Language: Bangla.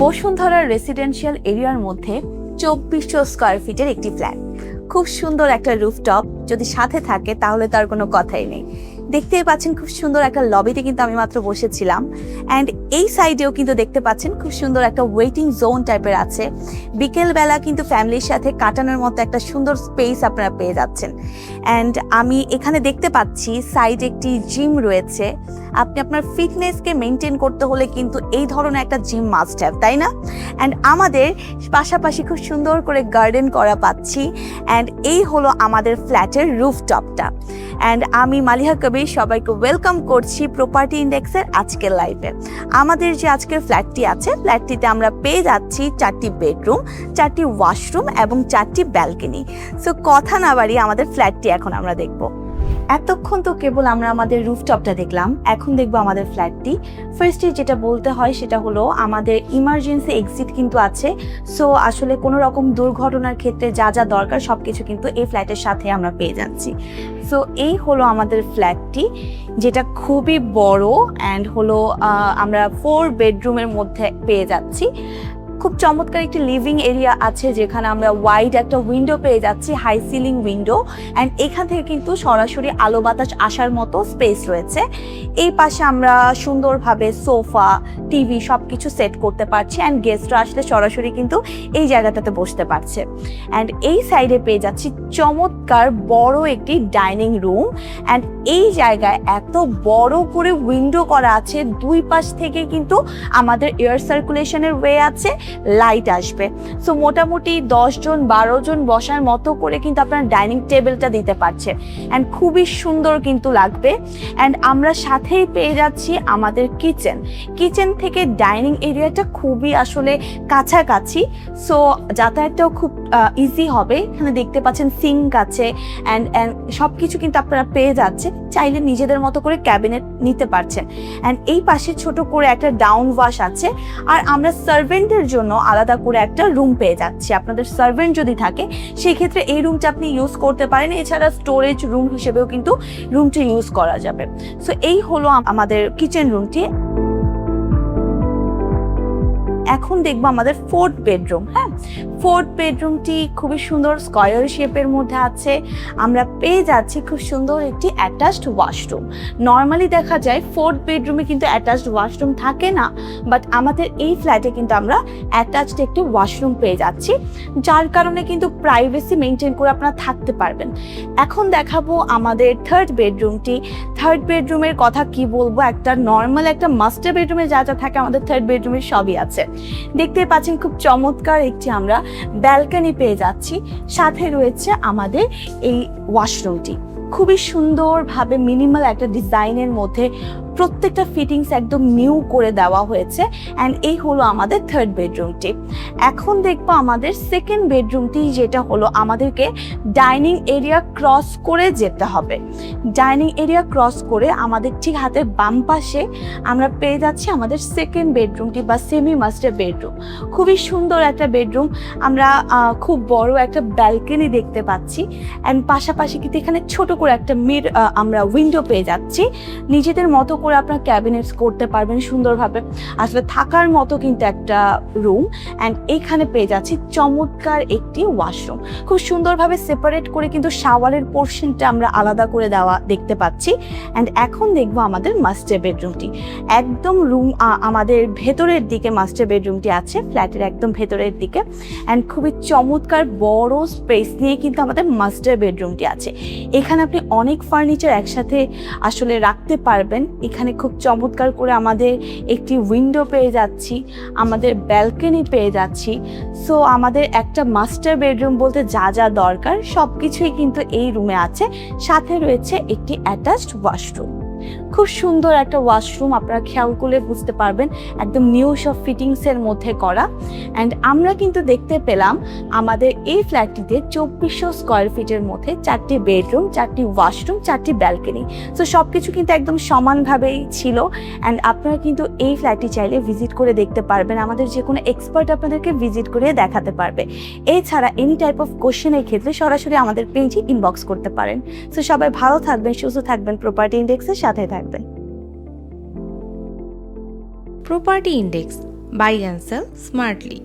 বসুন্ধরা রেসিডেন্সিয়াল এরিয়ার মধ্যে 2400 স্কয়ার ফিটের একটি ফ্ল্যাট। খুব সুন্দর একটা রুফটপ, যদি সাথে থাকে তাহলে তার কোনো কথাই নেই। দেখতেই পাচ্ছেন খুব সুন্দর একটা লবিতে কিন্তু আমি মাত্র বসেছিলাম, অ্যান্ড এই সাইডেও কিন্তু দেখতে পাচ্ছেন খুব সুন্দর একটা ওয়েটিং জোন টাইপের আছে। বিকেলবেলা কিন্তু ফ্যামিলির সাথে কাটানোর মতো একটা সুন্দর স্পেস আপনারা পেয়ে যাচ্ছেন। অ্যান্ড আমি এখানে দেখতে পাচ্ছি সাইডে একটি জিম রয়েছে। আপনি আপনার ফিটনেসকে মেনটেন করতে হলে কিন্তু এই ধরনের একটা জিম মাস্ট হ্যাভ, তাই না? অ্যান্ড আমাদের পাশাপাশি খুব সুন্দর করে গার্ডেন করা পাচ্ছি, অ্যান্ড এই হলো আমাদের ফ্ল্যাটের রুফটপটা। অ্যান্ড আমি মালিহা কবির সবাইকে ওয়েলকাম করছি প্রপার্টি ইন্ডেক্সের আজকের লাইভে। আমাদের যে আজকের ফ্ল্যাটটি আছে, ফ্ল্যাটটিতে আমরা পেয়ে যাচ্ছি 4টি বেডরুম, 4টি ওয়াশরুম এবং 4টি ব্যালকনি। সো কথা না বাড়িয়ে আমাদের ফ্ল্যাটটি এখন আমরা দেখব। এতক্ষণ তো কেবল আমরা আমাদের রুফটপটা দেখলাম, এখন দেখবো আমাদের ফ্ল্যাটটি। ফার্স্টে যেটা বলতে হয় সেটা হলো আমাদের ইমার্জেন্সি এক্সিট কিন্তু আছে। সো আসলে কোনো রকম দুর্ঘটনার ক্ষেত্রে যা যা দরকার সব কিছু কিন্তু এই ফ্ল্যাটের সাথে আমরা পেয়ে যাচ্ছি। সো এই হলো আমাদের ফ্ল্যাটটি, যেটা খুবই বড়, অ্যান্ড হলো আমরা 4 বেডরুমের মধ্যে পেয়ে যাচ্ছি। খুব চমৎকার একটি লিভিং এরিয়া আছে, যেখানে আমরা ওয়াইড একটা উইন্ডো পেয়ে যাচ্ছি, হাই সিলিং উইন্ডো, অ্যান্ড এখান থেকে কিন্তু সরাসরি আলো বাতাস আসার মতো স্পেস রয়েছে। এই পাশে আমরা সুন্দরভাবে সোফা, টিভি সব কিছু সেট করতে পারছি, অ্যান্ড গেস্টরা আসলে সরাসরি কিন্তু এই জায়গাটাতে বসতে পারছে। অ্যান্ড এই সাইডে পেয়ে যাচ্ছি চমৎকার বড় একটি ডাইনিং রুম, অ্যান্ড এই জায়গায় এত বড় করে উইন্ডো করা আছে, দুই পাশ থেকে কিন্তু আমাদের এয়ার সার্কুলেশনের ওয়ে আছে, লাইট আসবে। সো মোটামুটি 10 জন 12 জন বসার মতো করে কিন্তু আপনার ডাইনিং টেবিলটা দিতে পারছে, অ্যান্ড খুবই সুন্দর কিন্তু লাগবে। অ্যান্ড আমরা সাথেই পেয়ে যাচ্ছি আমাদের কিচেন থেকে ডাইনিং এরিয়াটা খুবই আসলে কাছাকাছি। সো যাতায়াতটাও খুব ইজি হবে। এখানে দেখতে পাচ্ছেন সিঙ্ক আছে, অ্যান্ড সব কিছু কিন্তু আপনারা পেয়ে যাচ্ছে, চাইলে নিজেদের মতো করে ক্যাবিনেট নিতে পারছেন। অ্যান্ড এই পাশে ছোট করে একটা ডাউন ওয়াশ আছে, আর আমরা সার্ভেন্টের জন্য আলাদা করে একটা রুম পেয়ে যাচ্ছি। আপনাদের সার্ভেন্ট যদি থাকে সেক্ষেত্রে এই রুমটা আপনি ইউজ করতে পারেন, এছাড়া স্টোরেজ রুম হিসেবেও কিন্তু রুমটা ইউজ করা যাবে। সো এই হলো আমাদের কিচেন রুমটি। এখন দেখবো আমাদের 4th বেডরুম। হ্যাঁ, 4th বেডরুমটি খুবই সুন্দর স্কয়ার শেপের মধ্যে আছে। আমরা পেয়ে যাচ্ছি খুব সুন্দর একটি অ্যাটাচড ওয়াশরুম। নর্মালি দেখা যায় 4th বেডরুমে কিন্তু অ্যাটাচড ওয়াশরুম থাকে না, বাট আমাদের এই ফ্ল্যাটে কিন্তু আমরা অ্যাটাচড একটি ওয়াশরুম পেয়ে যাচ্ছি, যার কারণে কিন্তু প্রাইভেসি মেনটেন করে আপনারা থাকতে পারবেন। এখন দেখাবো আমাদের 3rd বেডরুমটি। 3rd বেডরুমের কথা কি বলবো, একটা নর্মাল একটা মাস্টার বেডরুমে যা যা থাকে আমাদের 3rd বেডরুমে সবই আছে। দেখতে পাচ্ছেন খুব চমৎকার একটি আমরা ব্যালকনি পেয়ে যাচ্ছি, সাথে রয়েছে আমাদের এই ওয়াশরুমটি। খুবই সুন্দরভাবে মিনিমাল একটা ডিজাইনের মধ্যে প্রত্যেকটা ফিটিংস একদম নিউ করে দেওয়া হয়েছে, অ্যান্ড এই হলো আমাদের 3rd বেডরুমটি। এখন দেখবো আমাদের 2nd বেডরুমটি, যেটা হলো আমাদেরকে ডাইনিং এরিয়া ক্রস করে যেতে হবে। ডাইনিং এরিয়া ক্রস করে আমাদের ঠিক হাতের বাম পাশে আমরা পেয়ে যাচ্ছি আমাদের 2nd বেডরুমটি বা সেমি মাস্টার বেডরুম। খুবই সুন্দর একটা বেডরুম। আমরা খুব বড় একটা ব্যালকনি দেখতে পাচ্ছি, অ্যান্ড পাশাপাশি কিন্তু এখানে ছোট করে একটা আমরা উইন্ডো পেয়ে যাচ্ছি। নিজেদের মতো করে আপনার ক্যাবিনেটস করতে পারবেন সুন্দরভাবে, আসলে থাকার মতো কিন্তু একটা রুম। অ্যান্ড এখানে পেয়ে যাচ্ছি চমৎকার একটি ওয়াশরুম, খুব সুন্দরভাবে সেপারেট করে কিন্তু শাওয়ারের পোর্শনটা আমরা আলাদা করে দেওয়া দেখতে পাচ্ছি। অ্যান্ড এখন দেখবো আমাদের মাস্টার বেডরুমটি। একদম রুম আমাদের ভেতরের দিকে মাস্টার বেডরুমটি আছে, ফ্ল্যাটের একদম ভেতরের দিকে, অ্যান্ড খুবই চমৎকার বড় স্পেস নিয়ে কিন্তু আমাদের মাস্টার বেডরুমটি আছে। এখানে আপনি অনেক ফার্নিচার একসাথে আসলে রাখতে পারবেন। এখানে খুব চমৎকার করে আমাদের একটি উইন্ডো পেয়ে যাচ্ছি, আমাদের ব্যালকনি পেয়ে যাচ্ছি। সো আমাদের একটা মাস্টার বেডরুম বলতে যা যা দরকার সব কিছুই কিন্তু এই রুমে আছে, সাথে রয়েছে একটি অ্যাটাচড ওয়াশরুম। খুব সুন্দর একটা ওয়াশরুম, আপনারা খেয়াল করলে বুঝতে পারবেন একদম নিউ সব ফিটিংসের মধ্যে করা। অ্যান্ড আমরা কিন্তু দেখতে পেলাম আমাদের এই ফ্ল্যাটটিতে 2400 স্কয়ার ফিটের মধ্যে 4টি বেডরুম, 4টি ওয়াশরুম, 4টি ব্যালকনি। সো সব কিছু কিন্তু একদম সমানভাবেই ছিল। অ্যান্ড আপনারা কিন্তু এই ফ্ল্যাটটি চাইলে ভিজিট করে দেখতে পারবেন, আমাদের যে কোনো এক্সপার্ট আপনাদেরকে ভিজিট করে দেখাতে পারবে। এছাড়া এনি টাইপ অফ কোশ্চেনের ক্ষেত্রে সরাসরি আমাদের পেজে ইনবক্স করতে পারেন। সো সবাই ভালো থাকবেন, সুস্থ থাকবেন, প্রপার্টি ইন্ডেক্সের সাথে থাকবেন। Property index buy and sell smartly.